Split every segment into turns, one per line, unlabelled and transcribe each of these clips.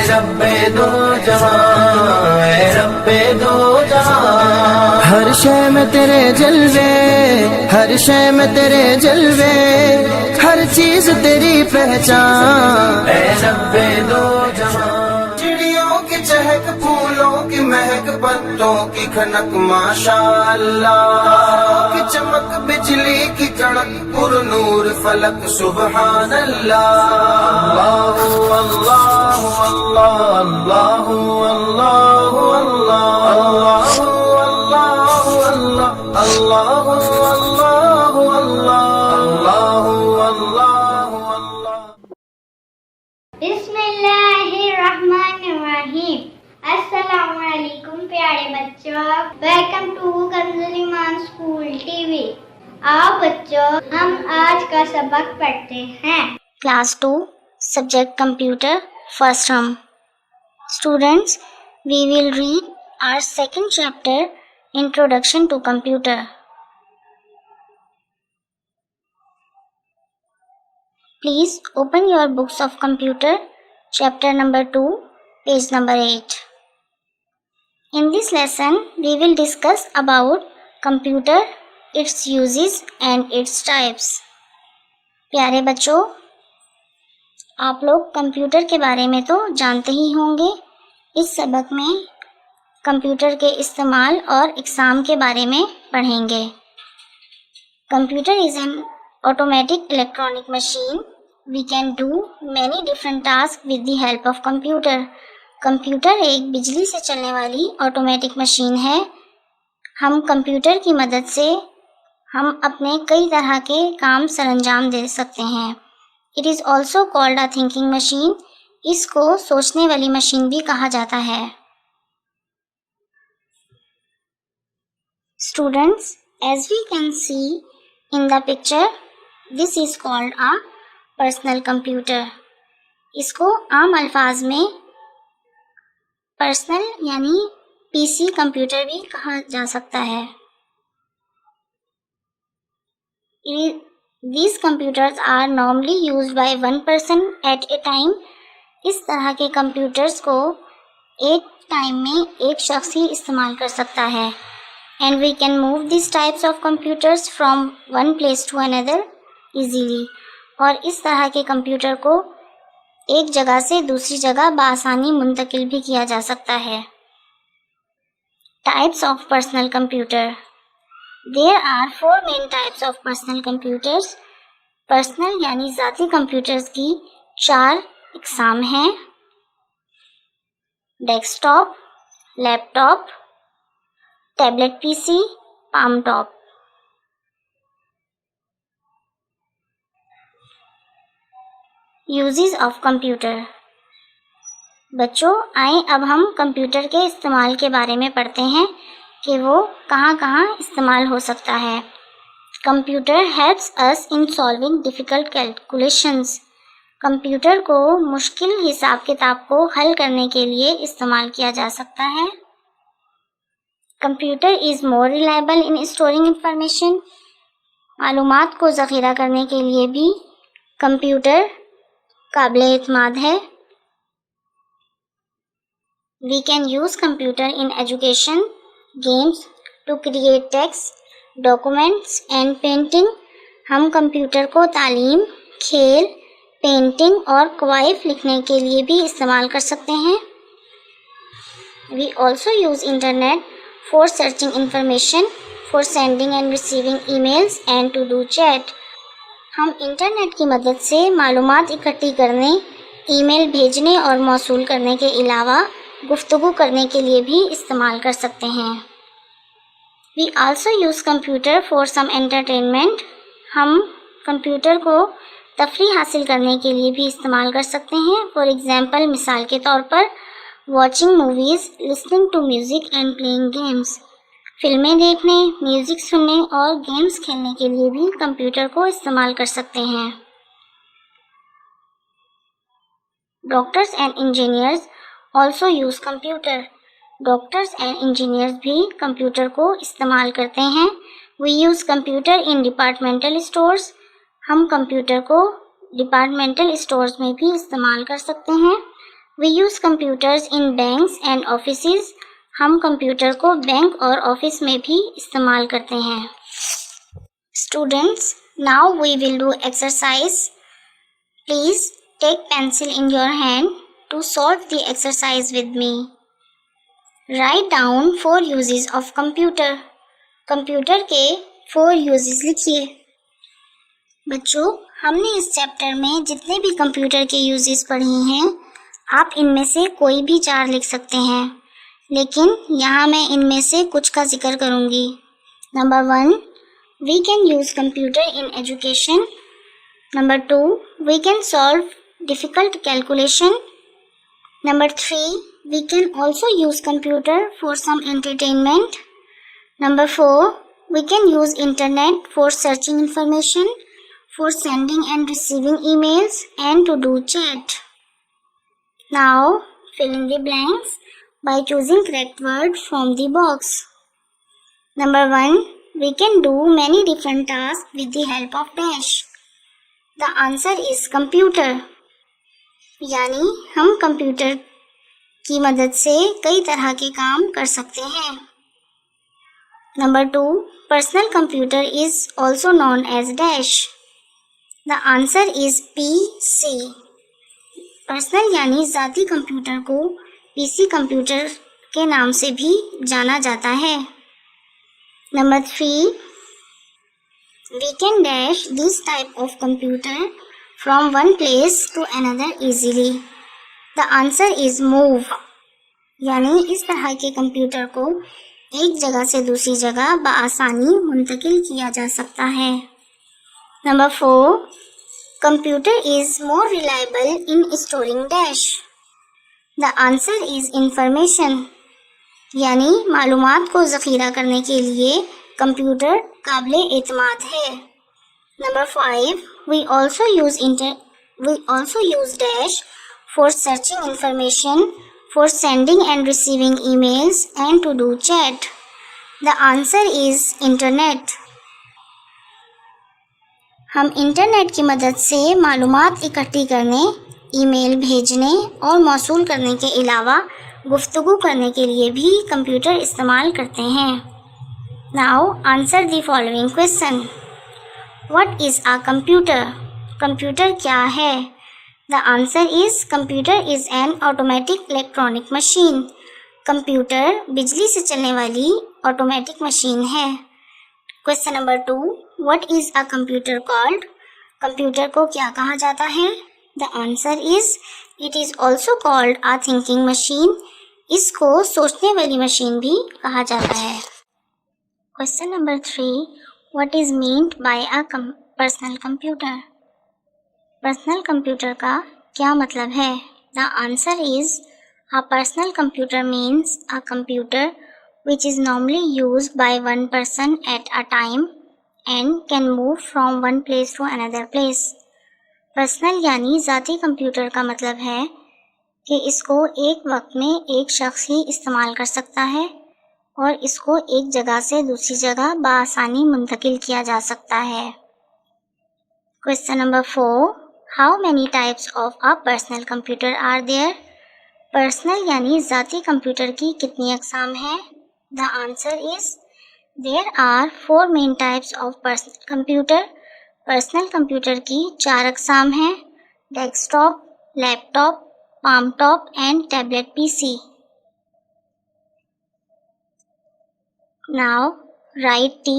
रब्बे दो जहां, ऐ रब्बे दो जहां।
हर शय में तेरे जलवे, हर शय में तेरे जलवे, हर चीज तेरी पहचान।
ऐ रब्बे दो जहां।
चिड़ियों की चहक, फूलों की महक, पत्तों की खनक माशाअल्लाह, की चमक, बिजली की कड़क, पुरनूर फलक सुबहान अल्लाह। अल्लाह अल्लाह अल्लाह अल्लाह अल्लाह अल्लाह अल्लाह अल्लाह अल्लाह अल्लाह अल्लाह अल्लाह।
बिस्मिल्लाहिर्रहमानिर्रहीम। अस्सलामुअलैकुम प्यारे बच्चों, welcome to Kanzul Iman school TV. आओ बच्चों, हम आज का सबक पढ़ते हैं। Class 2 subject computer first term. Students, we will read our second chapter introduction to computer. Please open your books of computer, chapter number 2, page number 8. In this lesson, we will discuss about computer, its uses and its types. प्यारे बच्चों, आप लोग computer के बारे में तो जानते ही होंगे। इस सबक में कंप्यूटर के इस्तेमाल और एग्जाम के बारे में पढ़ेंगे। Computer is an automatic electronic machine. We can do many different tasks with the help of computer. Computer एक बिजली से चलने वाली ऑटोमेटिक मशीन है। हम कंप्यूटर की मदद से हम अपने कई तरह के काम सरंजाम दे सकते हैं। It is also called a thinking machine. इसको सोचने वाली मशीन भी कहा जाता है। Students, as we can see in the picture, this is called a personal computer. इसको आम अल्फाज में पर्सनल यानी पीसी कंप्यूटर भी कहा जा सकता है। These computers are normally used by one person at a time. इस तरह के कंप्यूटर्स को एक टाइम में एक शख्स ही इस्तेमाल कर सकता है। And we can move these types of computers from one place to another easily. और इस तरह के कंप्यूटर को एक जगह से दूसरी जगह बआसानी मुंतकिल भी किया जा सकता है। Types of personal computer. There are 4 main types of personal computers. Personal यानी ज़ाती कंप्यूटर्स की 4 इकसाम हैं। Desktop, laptop, tablet PC, palmtop. Uses of computer. बच्चों, आए अब हम कंप्यूटर के इस्तेमाल के बारे में पढ़ते हैं कि वो कहाँ कहाँ इस्तेमाल हो सकता है। Computer helps us in solving difficult calculations. Computer को मुश्किल हिसाब किताब को हल करने के लिए इस्तेमाल किया जा सकता है। Computer is more reliable in storing information. मालूमात को ज़ख़ीरा करने के लिए भी कंप्यूटर काबिल एतमाद है। We can use computer in education, games, to create text, documents and painting. हम कंप्यूटर को तालीम, खेल, पेंटिंग और कवायद लिखने के लिए भी इस्तेमाल कर सकते हैं। We also use internet for searching information, for sending and receiving emails and to do chat. हम इंटरनेट की मदद से मालूमात इकट्ठी करने, ईमेल भेजने और मौसूल करने के अलावा गुफ्तगू करने के लिए भी इस्तेमाल कर सकते हैं। We also use computer for some entertainment. हम कंप्यूटर को तफरीह हासिल करने के लिए भी इस्तेमाल कर सकते हैं। फॉर एग्जाम्पल, मिसाल के तौर पर watching movies, listening to music and playing games. फिल्में देखने, म्यूज़िक सुनने और गेम्स खेलने के लिए भी कंप्यूटर को इस्तेमाल कर सकते हैं। Doctors and engineers also use computer. Doctors and engineers भी कंप्यूटर को इस्तेमाल करते हैं। We use computer in departmental stores. हम कंप्यूटर को डिपार्टमेंटल स्टोर्स में भी इस्तेमाल कर सकते हैं। We use computers in banks and offices. हम कंप्यूटर को बैंक और ऑफिस में भी इस्तेमाल करते हैं. Students, now we will do exercise. Please take pencil in your hand to solve the exercise with me. Write down 4 uses of computer. Computer के 4 uses लिखिए. बच्चों, हमने इस चैप्टर में जितने भी कंप्यूटर के uses पढ़े हैं, आप इनमें से कोई भी 4 लिख सकते हैं, लेकिन यहाँ मैं इनमें से कुछ का जिक्र करूँगी. Number 1, we can use computer in education. Number 2, we can solve difficult calculation. Number 3, we can also use computer for some entertainment. Number 4, we can use internet for searching information, for sending and receiving emails, and to do chat. Now, fill in the blanks by choosing correct word from the box. Number 1, we can do many different tasks with the help of dash. The answer is computer. यानी हम computer की मदद से कई तरह के काम कर सकते हैं. Number 2, personal computer is also known as dash. The answer is PC. Personal यानी ज़ाती कंप्यूटर को पीसी कंप्यूटर के नाम से भी जाना जाता है. Number 3, we can dash this type of computer from one place to another easily. The answer is move. यानी इस तरह के कंप्यूटर को एक जगह से दूसरी जगह बआसानी मुंतकिल किया जा सकता है. Number 4, computer is more reliable in storing dash. The answer is information. यानी मालूमात को ज़ख़ीरा करने के लिए कंप्यूटर काबिले एतमाद है. Number 5, we also use dash for searching information, for sending and receiving emails, and to do chat. The answer is internet. हम इंटरनेट की मदद से मालूमात इकट्ठी करने, ईमेल भेजने और मौसूल करने के अलावा गुफ्तगू करने के लिए भी कंप्यूटर इस्तेमाल करते हैं. Now answer the following question. What is a computer? Computer क्या है? The answer is computer is an automatic electronic machine. Computer बिजली से चलने वाली ऑटोमेटिक मशीन है. Question number 2. What is a computer called? Computer को क्या कहा जाता है? The answer is it is also called a thinking machine. इसको सोचने वाली मशीन भी कहा जाता है. Question number 3. What is meant by a personal computer? Personal computer का क्या मतलब है? The answer is a personal computer means a computer which is normally used by one person at a time and can move from one place to another place. Personal यानी ज़ाती computer का मतलब है कि इसको एक वक्त में एक शख्स ही इस्तेमाल कर सकता है और इसको एक जगह से दूसरी जगह बआसानी मुंतकिल किया जा सकता है. Question number 4. How many types of a personal computer are there? Personal यानी ज़ाती कंप्यूटर की कितनी अक़साम हैं? The answer is there are 4 main types of personal computer. Personal computer की 4 अक़साम हैं: desktop, laptop, palm top and tablet PC. Now write T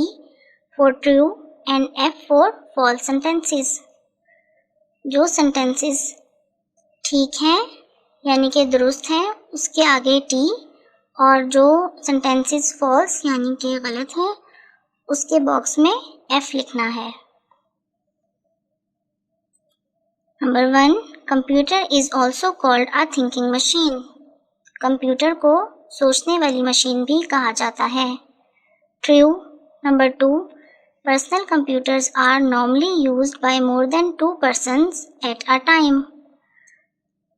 for true and F for false sentences. जो sentences ठीक हैं यानी कि दुरुस्त हैं उसके आगे T और जो sentences false यानी कि गलत हैं उसके बॉक्स में F लिखना है. Number 1. Computer is also called a thinking machine. Computer को सोचने वाली मशीन भी कहा जाता है. True. Number 2. Personal computers are normally used by more than 2 persons at a time.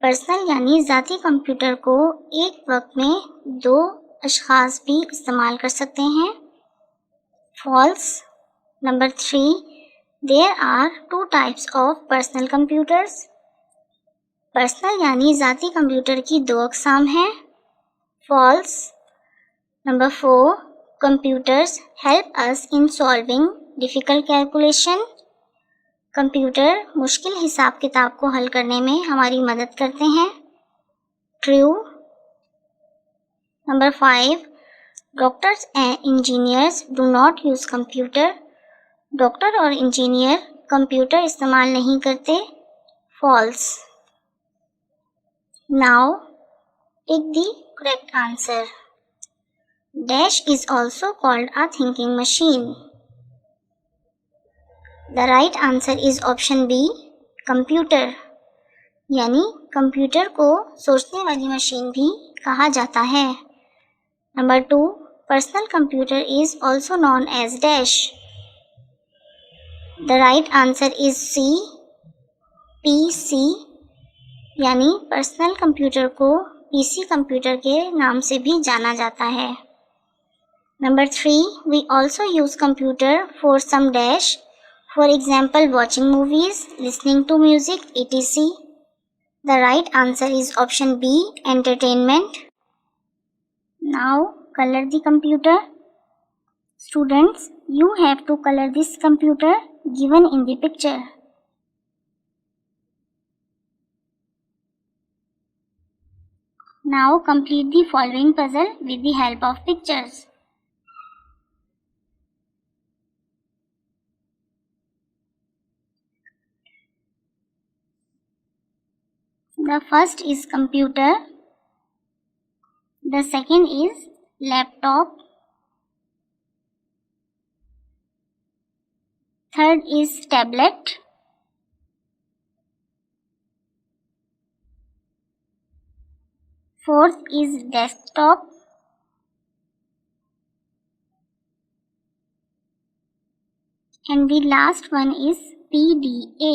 Personal यानी ज़ाती कंप्यूटर को एक वक्त में 2 अशख़ास भी इस्तेमाल कर सकते हैं. False. Number 3. There are 2 types of personal computers. Personal यानी ज़ाती कंप्यूटर की दो अक़साम हैं, false. Number 4, computers help us in solving difficult calculation. Computer मुश्किल हिसाब किताब को हल करने में हमारी मदद करते हैं, true. Number 5, doctors and engineers do not use computer. Doctor और इंजीनियर कंप्यूटर इस्तेमाल नहीं करते, false. Now take the correct answer. Dash is also called a thinking machine. The right answer is option B, computer, यानी computer को सोचने वाली machine भी कहा जाता है। Number 2, personal computer is also known as dash. The right answer is C, PC, यानी personal computer को पीसी कंप्यूटर के नाम से भी जाना जाता है। Number 3, we also use computer for some dash, for example watching movies, listening to music, etc. The right answer is option B, entertainment. Now color the computer. Students, you have to color this computer given in the picture. Now complete the following puzzle with the help of pictures. The first is computer, the second is laptop, third is tablet, fourth is desktop, and the last one is PDA.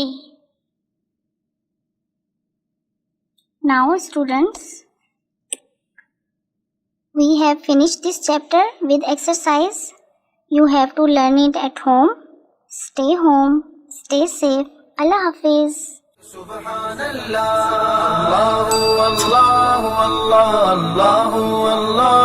Now students, we have finished this chapter with exercise. You have to learn it at home. Stay home, stay safe. Allah Hafiz.
Subhanallah, Allahu Allah, Allahu Allah.